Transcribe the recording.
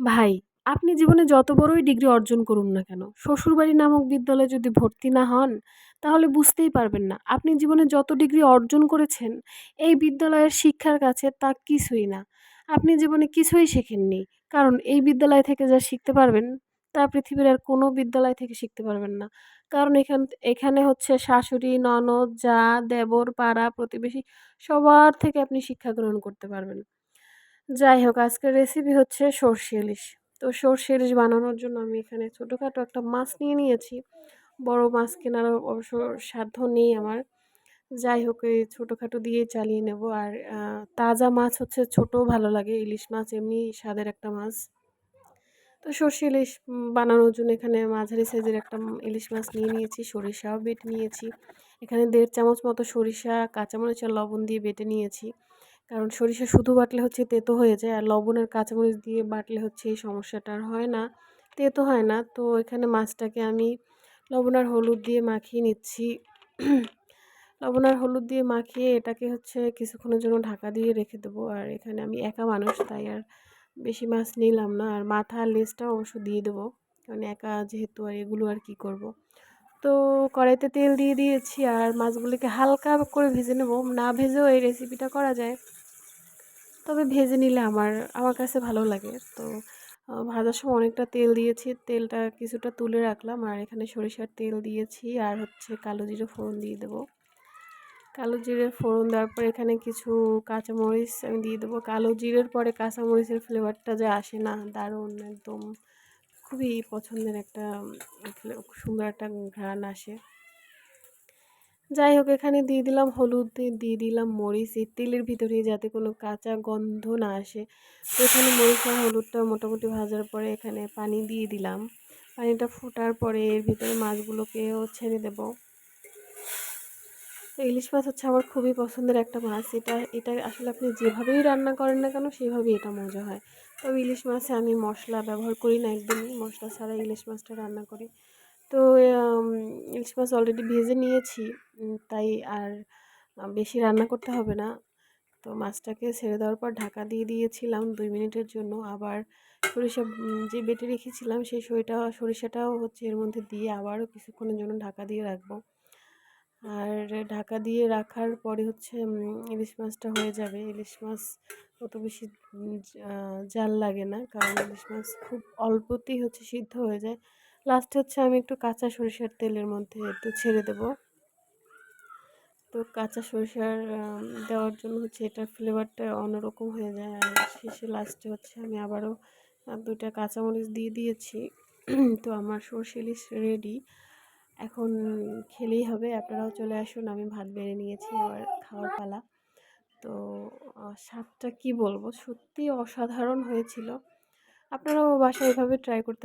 ভাই, আপনি জীবনে যত বড়ই ডিগ্রি অর্জন করুন না কেন, শ্বশুরবাড়ি নামক বিদ্যালয়ে যদি ভর্তি না হন, তাহলে বুঝতেই পারবেন না। আপনি জীবনে যত ডিগ্রি অর্জন করেছেন, এই বিদ্যালয়ের শিক্ষার কাছে তা কিছুই না। আপনি জীবনে কিছুই শেখেননি। কারণ এই বিদ্যালয় থেকে যা শিখতে পারবেন, তা পৃথিবীর আর কোনো বিদ্যালয় থেকে শিখতে পারবেন না। কারণ এখানে হচ্ছে শাশুড়ি, ননদ, জা, দেবর, পাড়া, প্রতিবেশী সবার থেকে আপনি শিক্ষা গ্রহণ করতে পারবেন। যাই হোক, আজকের রেসিপি হচ্ছে সরষে ইলিশ। তো সরষে ইলিশ বানানোর জন্য আমি এখানে ছোটখাটো একটা মাছ নিয়ে নিয়েছি। বড় মাছ কেনার অবশ্য সাধ্য নেই আমার। যাই হোক, এই ছোটখাটো দিয়েই চালিয়ে নেব। আর তাজা মাছ হচ্ছে ছোটও ভালো লাগে। ইলিশ মাছ এমনি স্বাদের একটা মাছ। তো সরষে ইলিশ বানানোর জন্য এখানে মাঝারি সাইজের একটা ইলিশ মাছ নিয়ে নিয়েছি। সরিষাও বেটে নিয়েছি। এখানে ১.৫ চামচ মতো সরিষা, কাঁচামরিচ আর লবণ দিয়ে বেটে নিয়েছি। কারণ সরিষা শুধু বাটলে হচ্ছে তেতো হয়ে যায়। আর লবণ আর কাঁচামরিচ দিয়ে বাটলে হচ্ছে এই সমস্যাটা আর হয় না, তেতো হয় না। তো এখানে মাছটাকে আমি লবণ আর হলুদ দিয়ে মাখিয়ে নিচ্ছি। লবণ আর হলুদ দিয়ে মাখিয়ে এটাকে হচ্ছে কিছুক্ষণের জন্য ঢাকা দিয়ে রেখে দেবো। আর এখানে আমি একা মানুষ, তাই আর বেশি মাছ নিলাম না। আর মাথা আর লেজটাও অবশ্য দিয়ে দেবো, কারণ একা যেহেতু আর এগুলো আর কি করব। তো কড়াইতে তেল দিয়ে দিয়েছি আর মাছগুলিকে হালকা করে ভেজে নেব। না ভেজেও এই রেসিপিটা করা যায়, তবে ভেজে নিলে আমার কাছে ভালো লাগে। তো ভাজার সময় অনেকটা তেল দিয়েছি, তেলটা কিছুটা তুলে রাখলাম। আর এখানে সরিষার তেল দিয়েছি আর হচ্ছে কালো জিরে ফোড়ন দিয়ে দেবো। কালো জিরে ফোড়ন দেওয়ার পর এখানে কিছু কাঁচামরিচ আমি দিয়ে দেবো। কালো জিরের পরে কাঁচামরিচের ফ্লেভারটা যে আসে না, দারুণ একদম, খুবই পছন্দের একটা সুন্দর একটা ঘ্রাণ আসে। যাই হোক, এখানে দিয়ে দিলাম হলুদ, দিয়ে দিলাম মরিচ এই তেলের ভিতরে, যাতে কোনো কাঁচা গন্ধ না আসে। তো এখানে মরিচ আর হলুদটা মোটামুটি ভাজার পরে এখানে পানি দিয়ে দিলাম। পানিটা ফোটার পরে এর ভিতরে মাছগুলোকেও ছেড়ে দেবো। তো ইলিশ মাছ হচ্ছে আমার খুবই পছন্দের একটা মাছ। এটা আসলে আপনি যেভাবেই রান্না করেন না কেন, সেভাবেই এটা মজা হয়। তবে ইলিশ মাছে আমি মশলা ব্যবহার করি না, একদমই মশলা ছাড়া ইলিশ মাছটা রান্না করি। তো আম ইলিশ মাছ অলরেডি ভেজে নিয়েছি, তাই আর বেশি রান্না করতে হবে না। তো মাছটাকে ছেড়ে দেওয়ার পর ঢাকা দিয়ে দিয়েছিলাম ২ মিনিটের জন্য। আবার সরিষা যে বেটে রেখেছিলাম সেই সরিষাটাও হচ্ছে এর মধ্যে দিয়ে আবারও কিছুক্ষণের জন্য ঢাকা দিয়ে রাখবো। আর ঢাকা দিয়ে রাখার পরে হচ্ছে ইলিশ মাছটা হয়ে যাবে। ইলিশ মাছ অত বেশি জাল লাগে না, কারণ ইলিশ মাছ খুব অল্পতেই হচ্ছে সিদ্ধ হয়ে যায়। লাস্টে হচ্ছে আমি একটু কাঁচা সরিষার তেলের মধ্যে একটু ছেড়ে দেবো। তো কাঁচা সরিষার দেওয়ার জন্য হচ্ছে এটার ফ্লেভারটা অন্যরকম হয়ে যায়। আর শেষে লাস্টে হচ্ছে আমি আবারও ২টা কাঁচামরিচ দিয়ে দিয়েছি। তো আমার সরষে ইলিশ রেডি। এখন খেলেই হবে। আপনারাও চলে আসুন, আমি ভাত বেড়ে নিয়েছি, এবার খাওয়ার পালা। তো স্বাদটা কি বলবো, সত্যিই অসাধারণ হয়েছিল। আপনারাও বাসায় এভাবে ট্রাই করতে